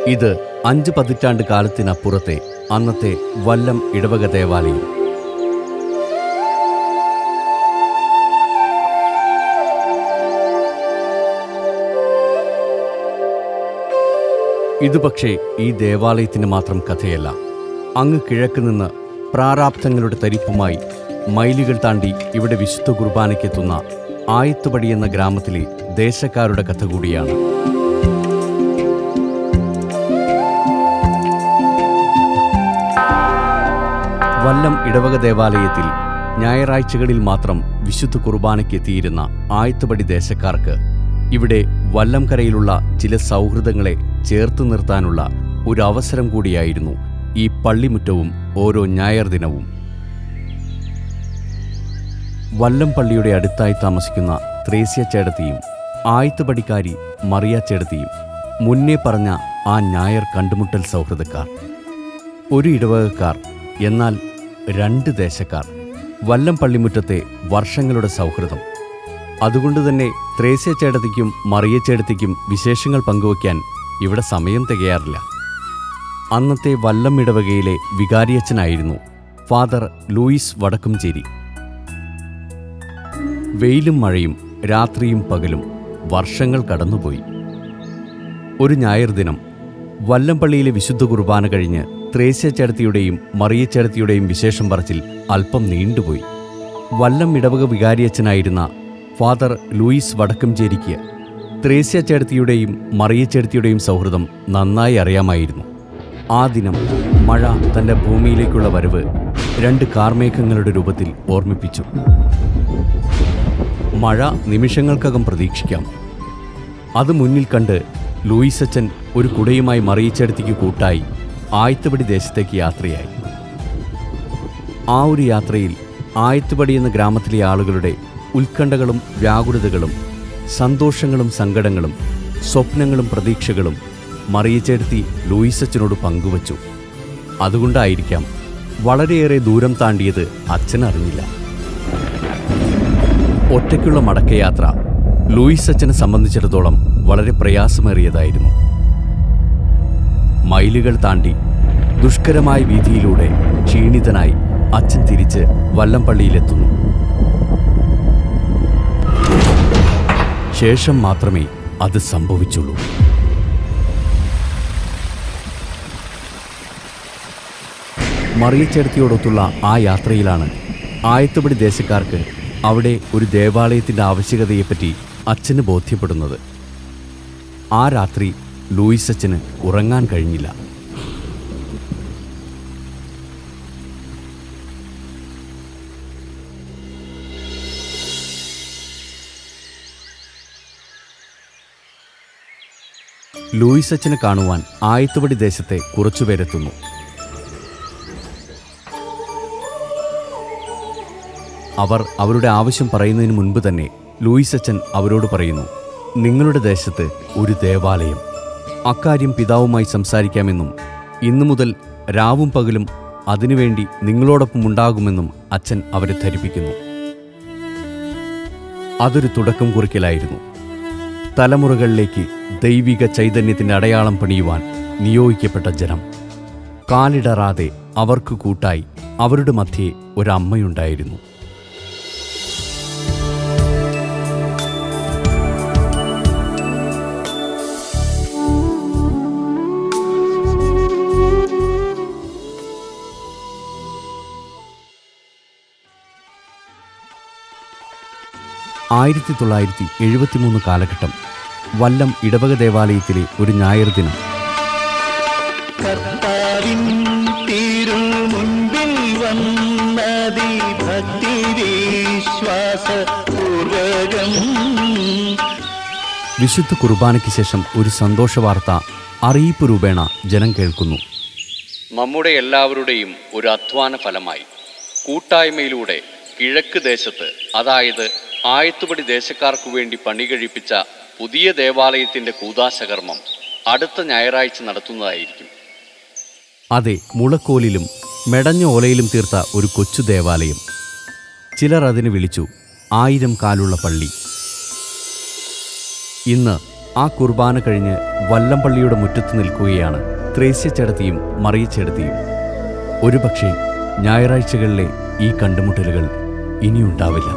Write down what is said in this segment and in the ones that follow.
ഇത് 5 പതിറ്റാണ്ട് കാലത്തിനപ്പുറത്തെ അന്നത്തെ വല്ലം ഇടവക ദേവാലയം. ഇത് പക്ഷേ ഈ ദേവാലയത്തിന് മാത്രം കഥയല്ല. അങ്ങ് കിഴക്ക് നിന്ന് പ്രാരാബ്ധങ്ങളുടെ തരിപ്പുമായി മൈലുകൾ താണ്ടി ഇവിടെ വിശുദ്ധ കുർബാനയ്ക്കെത്തുന്ന ആയത്തുപടി എന്ന ഗ്രാമത്തിലെ ദേശക്കാരുടെ കഥ കൂടിയാണ്. വല്ലം ഇടവക ദേവാലയത്തിൽ ഞായറാഴ്ചകളിൽ മാത്രം വിശുദ്ധ കുർബാനയ്ക്കെത്തിയിരുന്ന ആയത്തുപടി ദേശക്കാർക്ക് ഇവിടെ വല്ലംകരയിലുള്ള ചില സൗഹൃദങ്ങളെ ചേർത്ത് നിർത്താനുള്ള ഒരു അവസരം കൂടിയായിരുന്നു ഈ പള്ളിമുറ്റവും ഓരോ ഞായർ ദിനവും. വല്ലം പള്ളിയുടെ അടുത്തായി താമസിക്കുന്ന ത്രേസ്യ ചേടത്തിയും ആയത്തുപടിക്കാരി മറിയ ചേടത്തിയും മുന്നേ പറഞ്ഞ ആ ഞായർ കണ്ടുമുട്ടൽ സൗഹൃദക്കാർ. ഒരു ഇടവകക്കാർ, എന്നാൽ 2 ദേശക്കാർ. വല്ലം പള്ളിമുറ്റത്തെ വർഷങ്ങളുടെ സൗഹൃദം. അതുകൊണ്ടുതന്നെ ത്രേസ്യ ചേടത്തിക്കും മറിയ ചേടത്തിക്കും വിശേഷങ്ങൾ പങ്കുവയ്ക്കാൻ ഇവിടെ സമയം തികയാറില്ല. അന്നത്തെ വല്ലം ഇടവകയിലെ വികാരിയച്ഛനായിരുന്നു ഫാദർ ലൂയിസ് വടക്കുംചേരി. വെയിലും മഴയും രാത്രിയും പകലും വർഷങ്ങൾ കടന്നുപോയി. ഒരു ഞായർ ദിനം വല്ലം പള്ളിയിലെ വിശുദ്ധ കുർബാന കഴിഞ്ഞ് ത്രേസ്യ ചേടത്തിയുടെയും മറിയ ചേടത്തിയുടെയും വിശേഷം പറച്ചിൽ അല്പം നീണ്ടുപോയി. വല്ലം ഇടവക വികാരിയച്ഛനായിരുന്ന ഫാദർ ലൂയിസ് വടക്കുംചേരിക്ക് ത്രേസ്യ ചേടത്തിയുടെയും മറിയ ചേടത്തിയുടെയും സൗഹൃദം നന്നായി അറിയാമായിരുന്നു. ആ ദിനം മഴ തൻ്റെ ഭൂമിയിലേക്കുള്ള വരവ് 2 കാർമേഘങ്ങളുടെ രൂപത്തിൽ ഓർമ്മിപ്പിച്ചു. മഴ നിമിഷങ്ങൾക്കകം പ്രതീക്ഷിക്കാം. അത് മുന്നിൽ കണ്ട് ലൂയിസച്ചൻ ഒരു കുടയുമായി മറിയ ചേടത്തിക്ക് കൂട്ടായി ആയത്തുപടി ദേശത്തേക്ക് യാത്രയായി. ആ ഒരു യാത്രയിൽ ആയത്തുപടി എന്ന ഗ്രാമത്തിലെ ആളുകളുടെ ഉത്കണ്ഠകളും വ്യാകുലതകളും സന്തോഷങ്ങളും സങ്കടങ്ങളും സ്വപ്നങ്ങളും പ്രതീക്ഷകളും മറിയ ചേടത്തി ലൂയിസച്ചനോട് പങ്കുവച്ചു. അതുകൊണ്ടായിരിക്കാം വളരെയേറെ ദൂരം താണ്ടിയത് അച്ഛൻ അറിഞ്ഞില്ല. ഒറ്റയ്ക്കുള്ള മടക്കയാത്ര ലൂയിസച്ചനെ സംബന്ധിച്ചിടത്തോളം വളരെ പ്രയാസമേറിയതായിരുന്നു. മൈലുകൾ താണ്ടി ദുഷ്കരമായ വീതിയിലൂടെ ക്ഷീണിതനായി അച്ഛൻ തിരിച്ച് വല്ലം പള്ളിയിലെത്തുന്നു. ശേഷം മാത്രമേ അത് സംഭവിച്ചുള്ളൂ. മറിയ ചേടത്തിയോടൊത്തുള്ള ആ യാത്രയിലാണ് ആയത്തുപടി ദേശക്കാർക്ക് അവിടെ ഒരു ദേവാലയത്തിൻ്റെ ആവശ്യകതയെപ്പറ്റി അച്ഛന് ബോധ്യപ്പെടുന്നത്. ആ രാത്രി ലൂയിസച്ചന് ഉറങ്ങാൻ കഴിഞ്ഞില്ല. ലൂയിസച്ചനെ കാണുവാൻ ആയത്തുപടി ദേശത്തെ കുറച്ചുപേരെത്തുന്നു. അവർ അവരുടെ ആവശ്യം പറയുന്നതിന് മുൻപ് തന്നെ ലൂയിസച്ചൻ അവരോട് പറയുന്നു, നിങ്ങളുടെ ദേശത്ത് ഒരു ദേവാലയം, അക്കാര്യം പിതാവുമായി സംസാരിക്കാമെന്നും ഇന്നു മുതൽ രാവും പകലും അതിനുവേണ്ടി നിങ്ങളോടൊപ്പം ഉണ്ടാകുമെന്നും അച്ഛൻ അവരെ ധരിപ്പിക്കുന്നു. അതൊരു തുടക്കം കുറിക്കലായിരുന്നു. തലമുറകളിലേക്ക് ദൈവിക ചൈതന്യത്തിൻ്റെ അടയാളം പണിയുവാൻ നിയോഗിക്കപ്പെട്ട ജനം. കാലിടറാതെ അവർക്ക് കൂട്ടായി അവരുടെ മധ്യേ ഒരമ്മയുണ്ടായിരുന്നു. ആയിരത്തി 1973 കാലഘട്ടം. വല്ലം ഇടവക ദേവാലയത്തിലെ ഒരു ഞായർ ദിനം. വിശുദ്ധ കുർബാനയ്ക്ക് ശേഷം ഒരു സന്തോഷ വാർത്ത അറിയിപ്പ് രൂപേണ ജനം കേൾക്കുന്നു. നമ്മുടെ എല്ലാവരുടെയും ഒരു അധ്വാന ഫലമായി കൂട്ടായ്മയിലൂടെ കിഴക്ക് ദേശത്ത്, അതായത് ആയത്തുപടി ദേശക്കാർക്കു വേണ്ടി പണി കഴിപ്പിച്ച പുതിയ ദേവാലയത്തിൻ്റെ കൂദാശകർമ്മം അടുത്ത ഞായറാഴ്ച നടത്തുന്നതായിരിക്കും. അതെ, മുളക്കോലിലും മെടഞ്ഞ ഓലയിലും തീർത്ത ഒരു കൊച്ചു ദേവാലയം. ചിലർ അതിന് വിളിച്ചു 1000 കാലുള്ള പള്ളി. ഇന്ന് ആ കുർബാന കഴിഞ്ഞ് വല്ലംപള്ളിയുടെ മുറ്റത്ത് നിൽക്കുകയാണ് ത്രേസ്യച്ചേടത്തിയും മറിയച്ചേടത്തിയും. ഒരുപക്ഷെ ഞായറാഴ്ചകളിലെ ഈ കണ്ടുമുട്ടലുകൾ ഇനിയുണ്ടാവില്ല.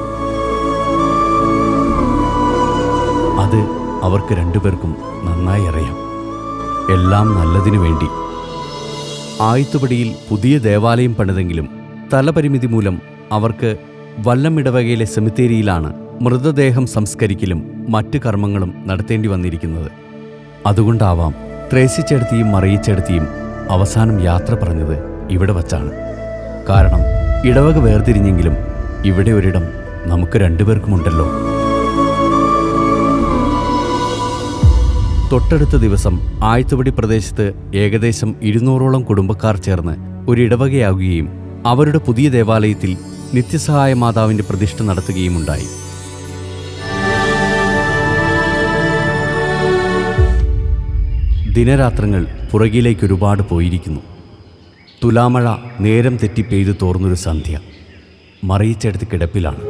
അത് അവർക്ക് രണ്ടുപേർക്കും നന്നായി അറിയാം. എല്ലാം നല്ലതിനു വേണ്ടി. ആയത്തുപടിയിൽ പുതിയ ദേവാലയം പണിതെങ്കിലും സ്ഥലപരിമിതി മൂലം അവർക്ക് വല്ലം ഇടവകയിലെ സെമിത്തേരിയിലാണ് മൃതദേഹം സംസ്കരിക്കലും മറ്റു കർമ്മങ്ങളും നടത്തേണ്ടി വന്നിരിക്കുന്നത്. അതുകൊണ്ടാവാം ത്രേസ്യച്ചേടത്തിയും മറിയച്ചേടത്തിയും അവസാനം യാത്ര പറഞ്ഞത് ഇവിടെ വച്ചാണ്. കാരണം ഇടവക വേർതിരിഞ്ഞെങ്കിലും ഇവിടെ ഒരിടം നമുക്ക് രണ്ടുപേർക്കുമുണ്ടല്ലോ. തൊട്ടടുത്ത ദിവസം ആയത്തുപടി പ്രദേശത്ത് ഏകദേശം 200ഓളം കുടുംബക്കാർ ചേർന്ന് ഒരു ഇടവകയാകുകയും അവരുടെ പുതിയ ദേവാലയത്തിൽ നിത്യസഹായ മാതാവിന്റെ പ്രതിഷ്ഠ നടത്തുകയുമുണ്ടായി. ദിനരാത്രങ്ങൾ പുറകിലേക്ക് ഒരുപാട് പോയിരിക്കുന്നു. തുലാമഴ നേരം തെറ്റി പെയ്തു തോർന്നൊരു സന്ധ്യ. മറിയച്ചേടത്തി കിടപ്പിലാണ്.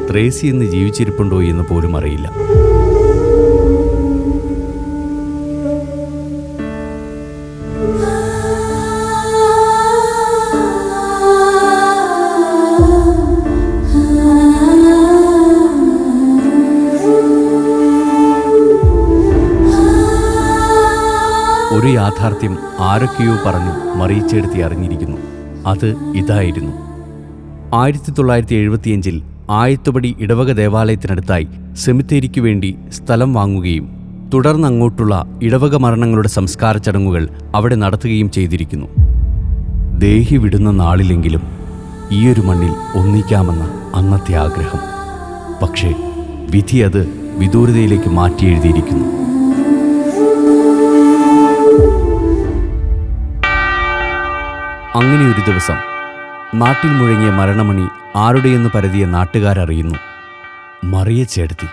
ത്രേസി ഇന്ന് ജീവിച്ചിരിപ്പുണ്ടോ എന്ന് പോലും അറിയില്ല. ഒരു യാഥാർത്ഥ്യം ആരൊക്കെയോ പറഞ്ഞു മറിയച്ചേടത്തി അറിഞ്ഞിരിക്കുന്നു. അത് ഇതായിരുന്നു: 1975 ആയത്തുപടി ഇടവക ദേവാലയത്തിനടുത്തായി സെമിത്തേരിക്കു വേണ്ടി സ്ഥലം വാങ്ങുകയും തുടർന്ന് അങ്ങോട്ടുള്ള ഇടവക മരണങ്ങളുടെ സംസ്കാര ചടങ്ങുകൾ അവിടെ നടത്തുകയും ചെയ്തിരിക്കുന്നു. ദേഹി വിടുന്ന നാളിലെങ്കിലും ഈയൊരു മണ്ണിൽ ഒന്നിക്കാമെന്ന അന്നത്തെ ആഗ്രഹം. പക്ഷേ വിധി അത് വിദൂരതയിലേക്ക് മാറ്റിയെഴുതിയിരിക്കുന്നു. അങ്ങനെ ഒരു ദിവസം നാട്ടിൽ മുഴങ്ങിയ മരണമണി ആരുടെയെന്ന് പരതിയ നാട്ടുകാരറിയുന്നു: മറിയച്ചേടത്തി.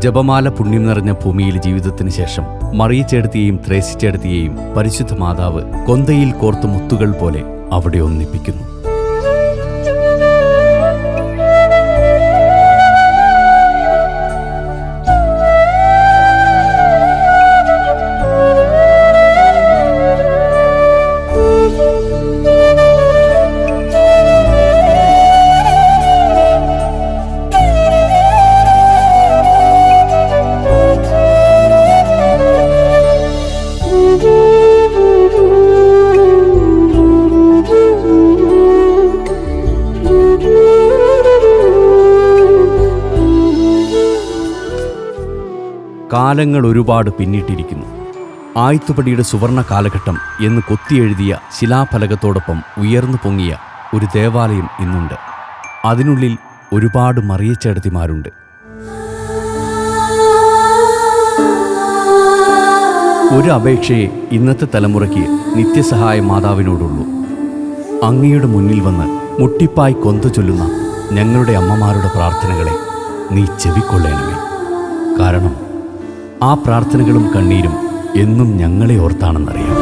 ജപമാല പുണ്യം നിറഞ്ഞ ഭൂമിയിൽ ജീവിതത്തിന് ശേഷം മറിയച്ചേടത്തിയെയും ത്രേസ്യച്ചേടത്തിയെയും പരിശുദ്ധ മാതാവ് കൊന്തയിൽ കോർത്ത മുത്തുകൾ പോലെ അവിടെ ഒന്നിപ്പിക്കുന്നു. കാലങ്ങൾ ഒരുപാട് പിന്നിട്ടിരിക്കുന്നു. ആയത്തുപടിയുടെ സുവർണ കാലഘട്ടം എന്ന് കൊത്തിയെഴുതിയ ശിലാഫലകത്തോടൊപ്പം ഉയർന്നു പൊങ്ങിയ ഒരു ദേവാലയം ഇന്നുണ്ട്. അതിനുള്ളിൽ ഒരുപാട് മറിയച്ചേടത്തിമാരുണ്ട്. ഒരു അപേക്ഷയെ ഇന്നത്തെ തലമുറയ്ക്ക് നിത്യസഹായ മാതാവിനോടുള്ളൂ: അങ്ങയുടെ മുന്നിൽ വന്ന് മുട്ടിപ്പായി കൊന്ത ചൊല്ലുന്ന ഞങ്ങളുടെ അമ്മമാരുടെ പ്രാർത്ഥനകളെ നീ ചെവിക്കൊള്ളണമേ. കാരണം ആ പ്രാർത്ഥനകളും കണ്ണീരും എന്നും ഞങ്ങളെ ഓർത്താണെന്നറിയാം.